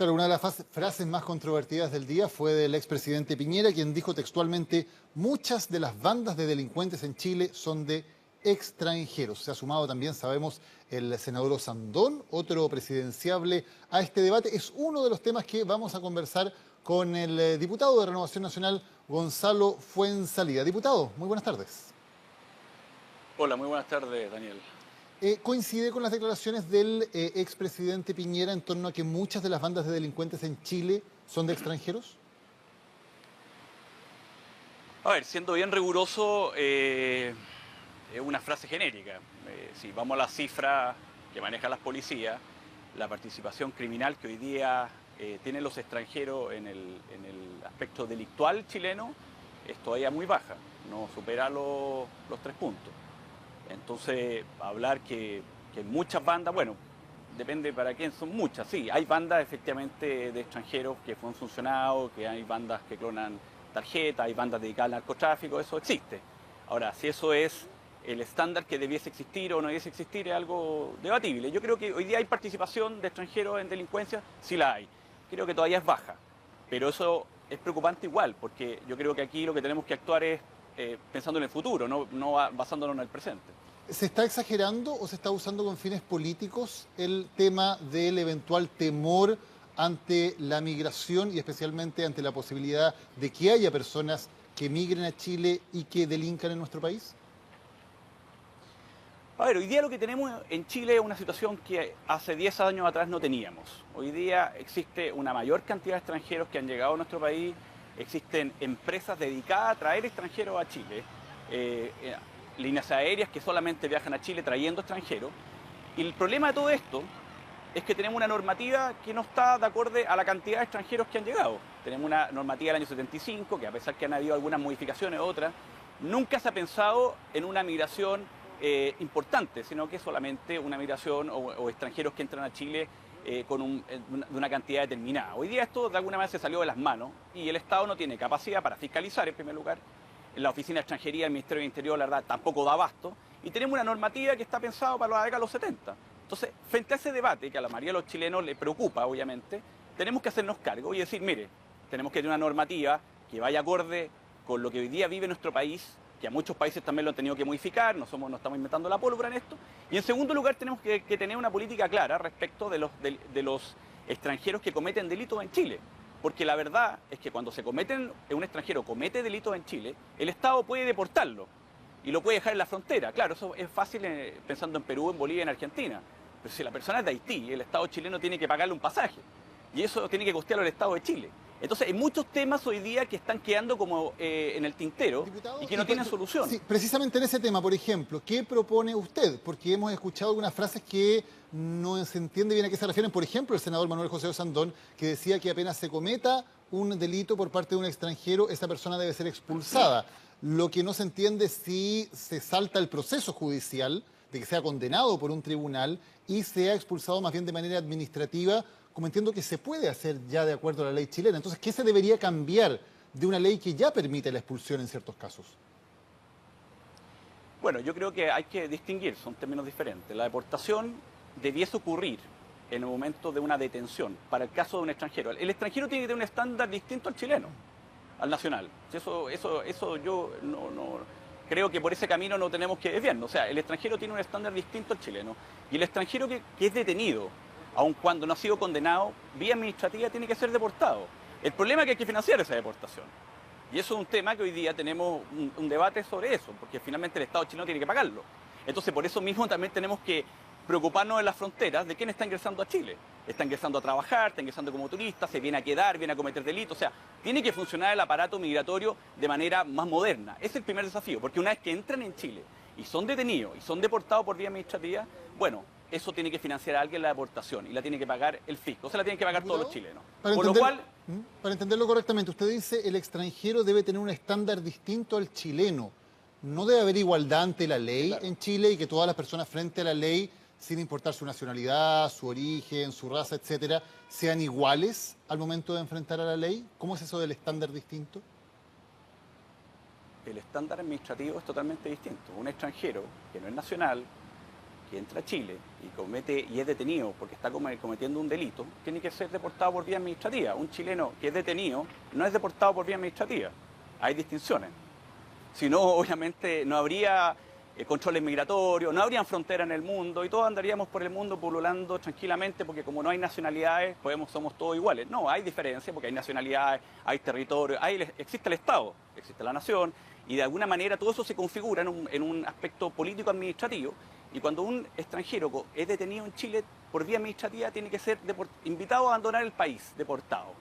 Claro, una de las frases más controvertidas del día fue del expresidente Piñera, quien dijo textualmente: muchas de las bandas de delincuentes en Chile son de extranjeros. Se ha sumado también, sabemos, el senador Osandón, otro presidenciable, a este debate. Es uno de los temas que vamos a conversar con el diputado de Renovación Nacional, Gonzalo Fuenzalida. Diputado, muy buenas tardes. Hola, muy buenas tardes, Daniel. ¿Coincide con las declaraciones del expresidente Piñera en torno a que muchas de las bandas de delincuentes en Chile son de extranjeros? A ver, siendo bien riguroso, es una frase genérica. Si vamos a las cifras que manejan las policías, la participación criminal que hoy día tienen los extranjeros en el aspecto delictual chileno es todavía muy baja, no supera los 3 puntos. Entonces, hablar que muchas bandas, bueno, depende para quién son muchas, sí, hay bandas efectivamente de extranjeros que han funcionado, que hay bandas que clonan tarjetas, hay bandas dedicadas al narcotráfico, eso existe. Ahora, si eso es el estándar que debiese existir o no debiese existir es algo debatible. Yo creo que hoy día hay participación de extranjeros en delincuencia, sí la hay. Creo que todavía es baja, pero eso es preocupante igual, porque yo creo que aquí lo que tenemos que actuar es pensando en el futuro, no basándonos en el presente. ¿Se está exagerando o se está usando con fines políticos el tema del eventual temor ante la migración y especialmente ante la posibilidad de que haya personas que migren a Chile y que delincan en nuestro país? A ver, hoy día lo que tenemos en Chile es una situación que hace 10 años atrás no teníamos. Hoy día existe una mayor cantidad de extranjeros que han llegado a nuestro país, existen empresas dedicadas a traer extranjeros a Chile, eh, eh, líneas aéreas que solamente viajan a Chile trayendo extranjeros. Y el problema de todo esto es que tenemos una normativa que no está de acuerdo a la cantidad de extranjeros que han llegado. Tenemos una normativa del año 75, que a pesar que han habido algunas modificaciones, otras, nunca se ha pensado en una migración importante, sino que solamente una migración o extranjeros que entran a Chile de una cantidad determinada. Hoy día esto de alguna manera se salió de las manos y el Estado no tiene capacidad para fiscalizar en primer lugar. La Oficina de Extranjería del Ministerio del Interior, la verdad, tampoco da abasto. Y tenemos una normativa que está pensada para la década de los 70. Entonces, frente a ese debate que a la mayoría de los chilenos les preocupa, obviamente, tenemos que hacernos cargo y decir, mire, tenemos que tener una normativa que vaya acorde con lo que hoy día vive nuestro país, que a muchos países también lo han tenido que modificar, no estamos inventando la pólvora en esto. Y en segundo lugar, tenemos que tener una política clara respecto de los extranjeros que cometen delitos en Chile. Porque la verdad es que cuando un extranjero comete delitos en Chile, el Estado puede deportarlo y lo puede dejar en la frontera. Claro, eso es fácil pensando en Perú, en Bolivia, en Argentina. Pero si la persona es de Haití, el Estado chileno tiene que pagarle un pasaje. Y eso tiene que costearlo el Estado de Chile. Entonces, hay muchos temas hoy día que están quedando como en el tintero y Diputado, que no tienen solución. sí, precisamente en ese tema, por ejemplo, ¿qué propone usted? Porque hemos escuchado algunas frases que no se entiende bien a qué se refieren. Por ejemplo, el senador Manuel José Osandón, que decía que apenas se cometa un delito por parte de un extranjero, esa persona debe ser expulsada. Lo que no se entiende es si se salta el proceso judicial, de que sea condenado por un tribunal y sea expulsado más bien de manera administrativa, como entiendo que se puede hacer ya de acuerdo a la ley chilena. Entonces, ¿qué se debería cambiar de una ley que ya permite la expulsión en ciertos casos? Bueno, yo creo que hay que distinguir, son términos diferentes. La deportación debiese ocurrir en el momento de una detención, para el caso de un extranjero. El extranjero tiene que tener un estándar distinto al chileno, al nacional. Eso yo no creo que por ese camino no tenemos que desviarnos. O sea, el extranjero tiene un estándar distinto al chileno. Y el extranjero que es detenido, aun cuando no ha sido condenado, vía administrativa tiene que ser deportado. El problema es que hay que financiar esa deportación. Y eso es un tema que hoy día tenemos un debate sobre eso, porque finalmente el Estado chileno tiene que pagarlo. Entonces, por eso mismo también tenemos que preocuparnos en las fronteras de quién está ingresando a Chile. Está ingresando a trabajar, está ingresando como turista, se viene a quedar, viene a cometer delitos. O sea, tiene que funcionar el aparato migratorio de manera más moderna. Ese es el primer desafío, porque una vez que entran en Chile y son detenidos y son deportados por vía administrativa, bueno, eso tiene que financiar a alguien la deportación y la tiene que pagar el fisco, o sea, la tienen que pagar todos los Diputado, chilenos. para Por lo entender, cual, para entenderlo correctamente, usted dice el extranjero debe tener un estándar distinto al chileno. ¿No debe haber igualdad ante la ley claro, en Chile y que todas las personas frente a la ley, sin importar su nacionalidad, su origen, su raza, etcétera, sean iguales al momento de enfrentar a la ley? ¿Cómo es eso del estándar distinto? el estándar administrativo es totalmente distinto. Un extranjero que no es nacional, que entra a Chile y es detenido porque está cometiendo un delito, tiene que ser deportado por vía administrativa. Un chileno que es detenido no es deportado por vía administrativa. Hay distinciones. Si no, obviamente no habría controles migratorios, no habrían fronteras en el mundo y todos andaríamos por el mundo pululando tranquilamente porque como no hay nacionalidades, somos todos iguales. No, hay diferencias porque hay nacionalidades, hay territorios, existe el Estado, existe la nación y de alguna manera todo eso se configura en un aspecto político-administrativo y cuando un extranjero es detenido en Chile por vía administrativa tiene que ser invitado a abandonar el país, deportado.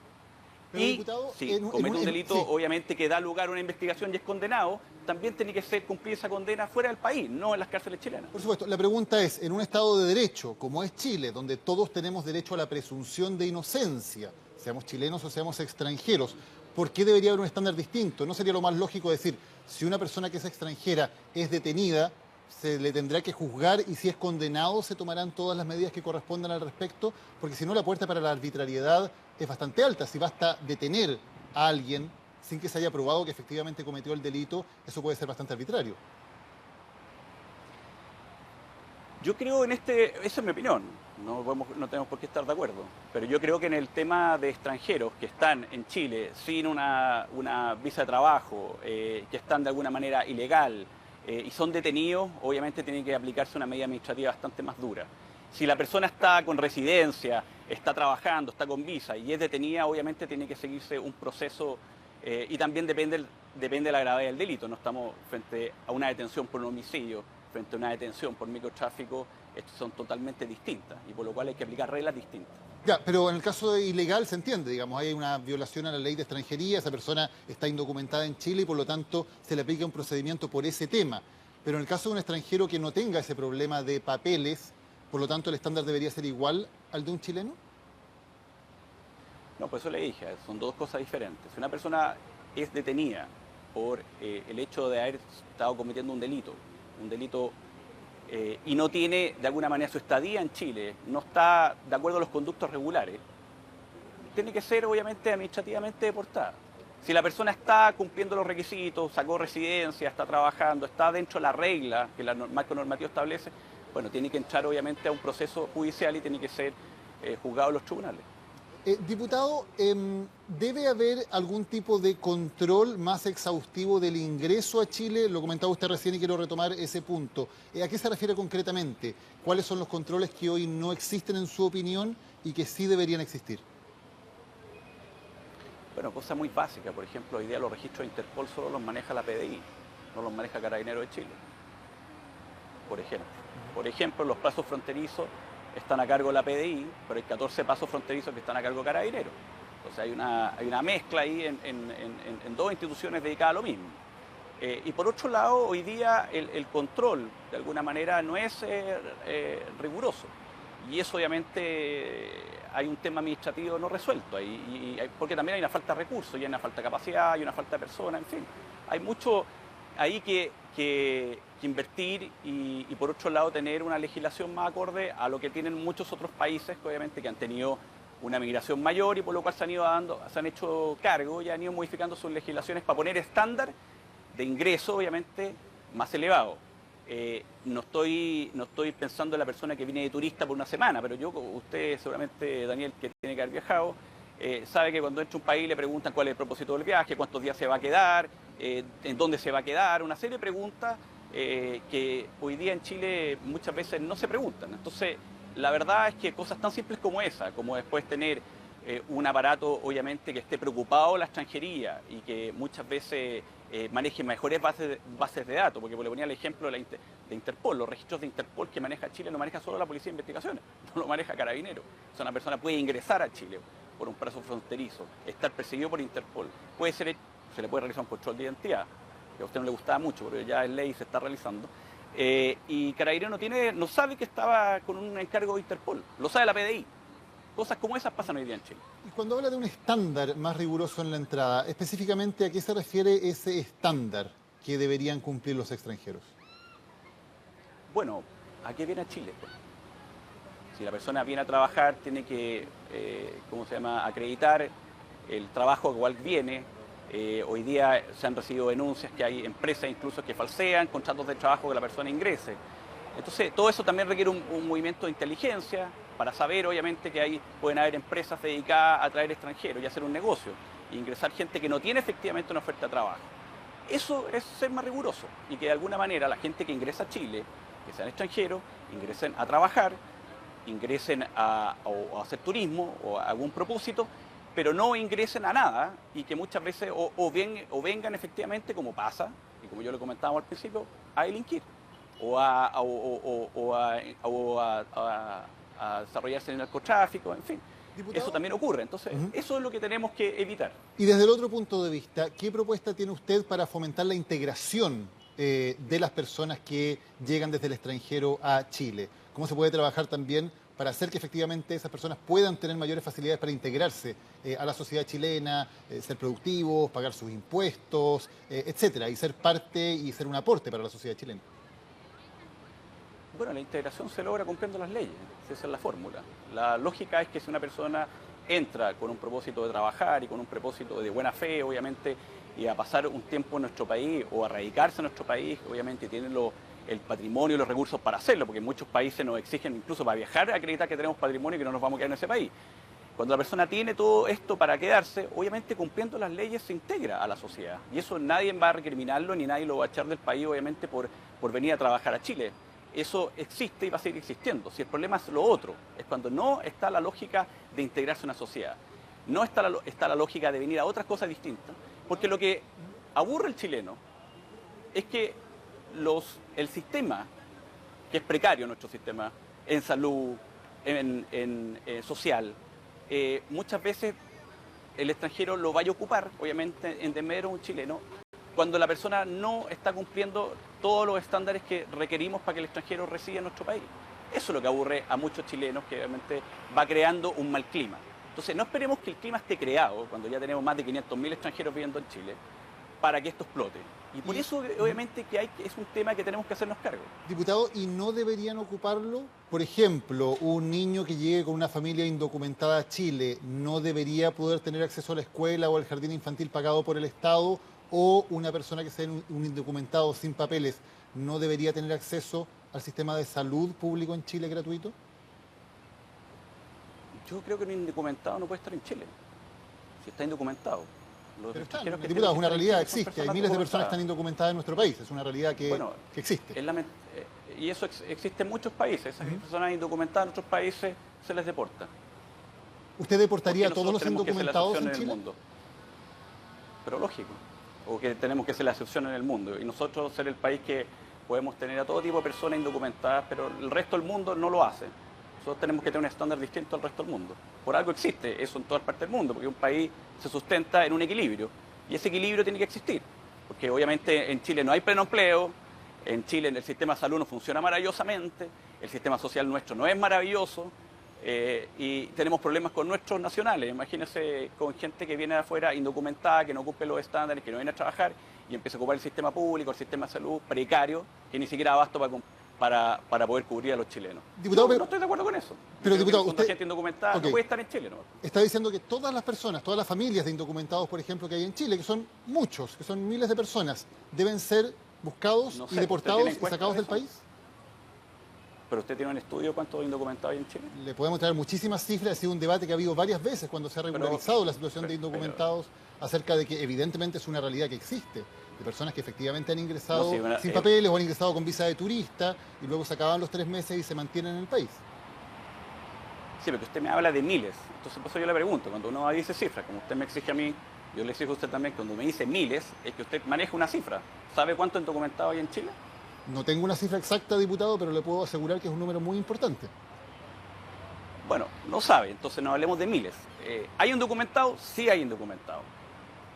Pero, Y diputado, si comete un delito, sí, obviamente, que da lugar a una investigación y es condenado, también tiene que cumplir esa condena fuera del país, no en las cárceles chilenas. por supuesto, la pregunta es, en un Estado de Derecho, como es Chile, donde todos tenemos derecho a la presunción de inocencia, seamos chilenos o seamos extranjeros, ¿por qué debería haber un estándar distinto? ¿No sería lo más lógico decir, si una persona que es extranjera es detenida, se le tendrá que juzgar y si es condenado se tomarán todas las medidas que correspondan al respecto? Porque si no, la puerta para la arbitrariedad es bastante alta. Si basta detener a alguien sin que se haya probado que efectivamente cometió el delito, eso puede ser bastante arbitrario. Yo creo esa es mi opinión, no tenemos por qué estar de acuerdo, pero yo creo que en el tema de extranjeros que están en Chile sin una visa de trabajo, que están de alguna manera ilegal y son detenidos, obviamente tiene que aplicarse una medida administrativa bastante más dura. Si la persona está con residencia, está trabajando, está con visa y es detenida, obviamente tiene que seguirse un proceso y también depende de la gravedad del delito. No estamos frente a una detención por un homicidio, frente a una detención por microtráfico, son totalmente distintas y por lo cual hay que aplicar reglas distintas. Ya, pero en el caso de ilegal se entiende, digamos, hay una violación a la ley de extranjería, esa persona está indocumentada en Chile y por lo tanto se le aplica un procedimiento por ese tema. Pero en el caso de un extranjero que no tenga ese problema de papeles, por lo tanto el estándar debería ser igual al de un chileno. No, por eso le dije, son dos cosas diferentes. Si una persona es detenida por el hecho de haber estado cometiendo un delito y no tiene de alguna manera su estadía en Chile, no está de acuerdo a los conductos regulares, tiene que ser obviamente administrativamente deportada. Si la persona está cumpliendo los requisitos, sacó residencia, está trabajando, está dentro de la regla que el marco normativo establece, bueno, tiene que entrar obviamente a un proceso judicial y tiene que ser juzgado en los tribunales. Diputado, ¿debe haber algún tipo de control más exhaustivo del ingreso a Chile? Lo comentaba usted recién y quiero retomar ese punto. ¿A qué se refiere concretamente? ¿Cuáles son los controles que hoy no existen en su opinión y que sí deberían existir? Bueno, cosas muy básicas. Por ejemplo, hoy día los registros de Interpol solo los maneja la PDI, no los maneja Carabineros de Chile. Por ejemplo, los pasos fronterizos están a cargo de la PDI, pero hay 14 pasos fronterizos que están a cargo de Carabineros. Entonces hay una mezcla ahí en dos instituciones dedicadas a lo mismo. Y por otro lado, hoy día el control, de alguna manera, no es riguroso. Y eso obviamente hay un tema administrativo no resuelto, porque también hay una falta de recursos, y hay una falta de capacidad, hay una falta de personas, en fin. Hay mucho ahí que invertir y por otro lado tener una legislación más acorde a lo que tienen muchos otros países que obviamente que han tenido una migración mayor y por lo cual se han hecho cargo y han ido modificando sus legislaciones para poner estándar de ingreso obviamente más elevado. No estoy pensando en la persona que viene de turista por una semana, pero usted seguramente, Daniel, que tiene que haber viajado, sabe que cuando entra a un país le preguntan cuál es el propósito del viaje, cuántos días se va a quedar, en dónde se va a quedar, una serie de preguntas que hoy día en Chile muchas veces no se preguntan. Entonces, la verdad es que cosas tan simples como esa, como después tener un aparato obviamente que esté preocupado la extranjería y que muchas veces maneje mejores bases de datos, porque le ponía el ejemplo de Interpol, los registros de Interpol que maneja Chile no maneja solo la Policía de Investigaciones, no lo maneja Carabineros. O sea, una persona puede ingresar a Chile por un paso fronterizo, estar perseguido por Interpol, se le puede realizar un control de identidad, que a usted no le gustaba mucho, pero ya es ley y se está realizando. Y Carabineros no sabe que estaba con un encargo de Interpol, lo sabe la PDI. Cosas como esas pasan hoy día en Chile. Y cuando habla de un estándar más riguroso en la entrada, específicamente ¿a qué se refiere ese estándar que deberían cumplir los extranjeros? Bueno, ¿a qué viene a Chile? Si la persona viene a trabajar, tiene que, acreditar el trabajo al cual viene. Hoy día se han recibido denuncias que hay empresas incluso que falsean contratos de trabajo que la persona ingrese. Entonces, todo eso también requiere un movimiento de inteligencia para saber, obviamente, que ahí pueden haber empresas dedicadas a traer extranjeros y hacer un negocio, e ingresar gente que no tiene efectivamente una oferta de trabajo. Eso es ser más riguroso y que de alguna manera la gente que ingresa a Chile, que sean extranjeros, ingresen a trabajar, ingresen a hacer turismo o a algún propósito, pero no ingresen a nada y que muchas veces vengan efectivamente, como pasa, y como yo le comentaba al principio, a delinquir a desarrollarse en el narcotráfico, en fin. Diputado. Eso también ocurre, entonces eso es lo que tenemos que evitar. Y desde el otro punto de vista, ¿qué propuesta tiene usted para fomentar la integración de las personas que llegan desde el extranjero a Chile? ¿Cómo se puede trabajar también para hacer que efectivamente esas personas puedan tener mayores facilidades para integrarse a la sociedad chilena, ser productivos, pagar sus impuestos, etcétera, y ser parte y ser un aporte para la sociedad chilena? Bueno, la integración se logra cumpliendo las leyes, esa es la fórmula. La lógica es que si una persona entra con un propósito de trabajar y con un propósito de buena fe, obviamente, y a pasar un tiempo en nuestro país o a radicarse en nuestro país, obviamente tienen el patrimonio y los recursos para hacerlo, porque muchos países nos exigen incluso para viajar a acreditar que tenemos patrimonio y que no nos vamos a quedar en ese país. Cuando la persona tiene todo esto para quedarse, obviamente cumpliendo las leyes se integra a la sociedad. Y eso nadie va a recriminarlo ni nadie lo va a echar del país, obviamente, por venir a trabajar a Chile. Eso existe y va a seguir existiendo. Si el problema es lo otro, es cuando no está la lógica de integrarse en una sociedad, no está la lógica de venir a otras cosas distintas, porque lo que aburre al chileno es que el sistema, que es precario nuestro sistema, en salud, en social, muchas veces el extranjero lo vaya a ocupar, obviamente, en desmedro de un chileno, cuando la persona no está cumpliendo todos los estándares que requerimos para que el extranjero resida en nuestro país. Eso es lo que aburre a muchos chilenos, que obviamente va creando un mal clima. Entonces, no esperemos que el clima esté creado, cuando ya tenemos más de 500.000 extranjeros viviendo en Chile, para que esto explote. Y por eso, obviamente, es un tema que tenemos que hacernos cargo. Diputado, ¿y no deberían ocuparlo? Por ejemplo, un niño que llegue con una familia indocumentada a Chile, ¿no debería poder tener acceso a la escuela o al jardín infantil pagado por el Estado? ¿O una persona que sea un indocumentado sin papeles no debería tener acceso al sistema de salud público en Chile gratuito? Yo creo que un indocumentado no puede estar en Chile, si está indocumentado. Pero está, diputado, es una realidad, existe. Hay miles de personas que están indocumentadas en nuestro país, es una realidad que existe. Y eso existe en muchos países. Esas personas indocumentadas en otros países se les deporta. ¿Usted deportaría a todos los indocumentados en Chile? Pero lógico. O que tenemos que ser la excepción en el mundo. Y nosotros ser el país que podemos tener a todo tipo de personas indocumentadas, pero el resto del mundo no lo hace. Nosotros tenemos que tener un estándar distinto al resto del mundo. Por algo existe eso en todas partes del mundo, porque un país se sustenta en un equilibrio. Y ese equilibrio tiene que existir. Porque obviamente en Chile no hay pleno empleo, en Chile el sistema de salud no funciona maravillosamente, el sistema social nuestro no es maravilloso, y tenemos problemas con nuestros nacionales. Imagínense con gente que viene de afuera indocumentada, que no cumple los estándares, que no viene a trabajar y empieza a ocupar el sistema público, el sistema de salud precario, que ni siquiera da abasto para poder cubrir a los chilenos. Diputado, no estoy de acuerdo con eso. Pero diputado, usted gente indocumentada no puede estar en Chile, ¿no? Está diciendo que todas las personas, todas las familias de indocumentados, por ejemplo, que hay en Chile, que son muchos, que son miles de personas, deben ser buscados y deportados y sacados del país. ¿Pero usted tiene un estudio cuántos indocumentados hay en Chile? Le podemos traer muchísimas cifras, ha sido un debate que ha habido varias veces cuando se ha regularizado la situación de indocumentados, acerca de que evidentemente es una realidad que existe, de personas que efectivamente han ingresado sin papeles o han ingresado con visa de turista y luego se acaban los 3 meses y se mantienen en el país. Sí, pero usted me habla de miles, entonces por eso yo le pregunto, cuando uno dice cifras, como usted me exige a mí, yo le exijo a usted también, cuando me dice miles, es que usted maneja una cifra. ¿Sabe cuántos indocumentados hay en Chile? No tengo una cifra exacta, diputado, pero le puedo asegurar que es un número muy importante. Bueno, no sabe, entonces no hablemos de miles. ¿Hay indocumentados? Sí hay indocumentados.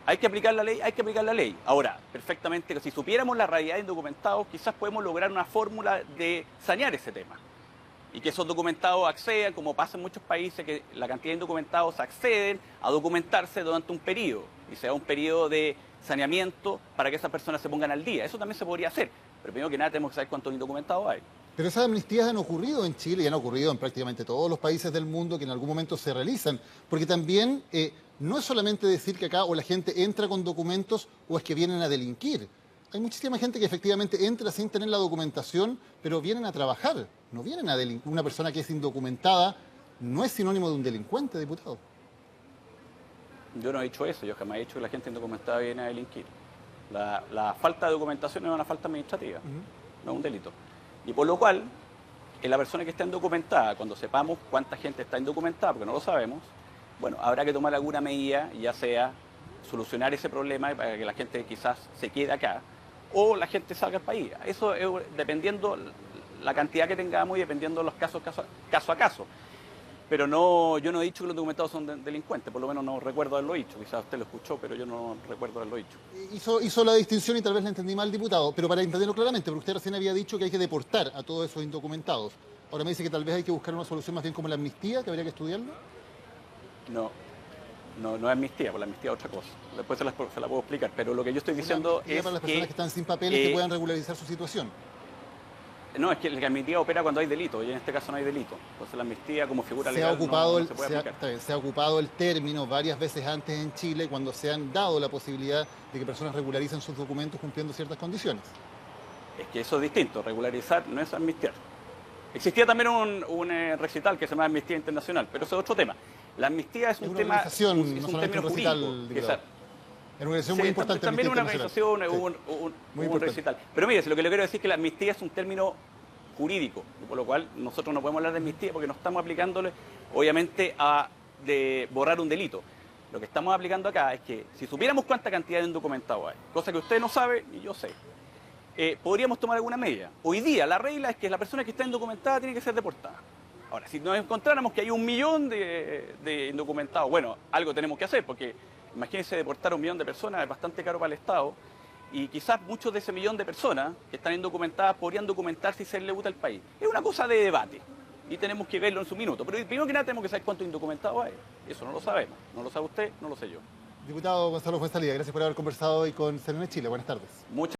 ¿Hay que aplicar la ley? Hay que aplicar la ley. Ahora, perfectamente, si supiéramos la realidad de indocumentados, quizás podemos lograr una fórmula de sanear ese tema. Y que esos documentados accedan, como pasa en muchos países, que la cantidad de indocumentados acceden a documentarse durante un periodo. Y sea un periodo de saneamiento para que esas personas se pongan al día. Eso también se podría hacer. Pero primero que nada tenemos que saber cuántos indocumentados hay. Pero esas amnistías han ocurrido en Chile y han ocurrido en prácticamente todos los países del mundo que en algún momento se realizan. Porque también no es solamente decir que acá o la gente entra con documentos o es que vienen a delinquir. Hay muchísima gente que efectivamente entra sin tener la documentación, pero vienen a trabajar, no vienen a delinquir. Una persona que es indocumentada no es sinónimo de un delincuente, diputado. Yo no he dicho eso, yo jamás he dicho que la gente indocumentada viene a delinquir. La falta de documentación es una falta administrativa, no es un delito. Y por lo cual, en la persona que está indocumentada, cuando sepamos cuánta gente está indocumentada, porque no lo sabemos, bueno, habrá que tomar alguna medida, ya sea solucionar ese problema para que la gente quizás se quede acá, o la gente salga al país. Eso es dependiendo la cantidad que tengamos y dependiendo de los casos, caso a caso. Pero no, yo no he dicho que los documentados son delincuentes, por lo menos no recuerdo haberlo dicho. Quizás usted lo escuchó, pero yo no recuerdo haberlo dicho. Hizo la distinción y tal vez la entendí mal, diputado, pero para entenderlo claramente, porque usted recién había dicho que hay que deportar a todos esos indocumentados. Ahora me dice que tal vez hay que buscar una solución más bien como la amnistía, que habría que estudiarlo. No es amnistía, porque la amnistía es otra cosa. Después se la puedo explicar, pero lo que yo estoy diciendo es para las personas que están sin papeles que puedan regularizar su situación. No, es que la amnistía opera cuando hay delito, y en este caso no hay delito. Entonces la amnistía como figura Se legal ha ocupado no se puede aplicar. se ha ocupado el término varias veces antes en Chile cuando se han dado la posibilidad de que personas regularicen sus documentos cumpliendo ciertas condiciones. Es que eso es distinto, regularizar no es amnistiar. Existía también un recital que se llama Amnistía Internacional, pero eso es otro tema. La amnistía es un tema, es un término jurídico. Es una organización muy importante. También una organización, un recital. Pero mire, lo que le quiero decir es que la amnistía es un término jurídico, por lo cual nosotros no podemos hablar de amnistía porque no estamos aplicándole, obviamente, de borrar un delito. Lo que estamos aplicando acá es que si supiéramos cuánta cantidad de indocumentados hay, cosa que usted no sabe y yo sé, podríamos tomar alguna medida. Hoy día la regla es que la persona que está indocumentada tiene que ser deportada. Ahora, si nos encontráramos que hay 1 millón de indocumentados, bueno, algo tenemos que hacer porque imagínense deportar a 1 millón de personas, es bastante caro para el Estado. Y quizás muchos de ese 1 millón de personas que están indocumentadas podrían documentarse y serle útil al país. Es una cosa de debate y tenemos que verlo en su minuto. Pero primero que nada tenemos que saber cuántos indocumentados hay. Eso no lo sabemos. No lo sabe usted, no lo sé yo. Diputado Gonzalo Fuenzalía, gracias por haber conversado hoy con CNN Chile. Buenas tardes. Muchas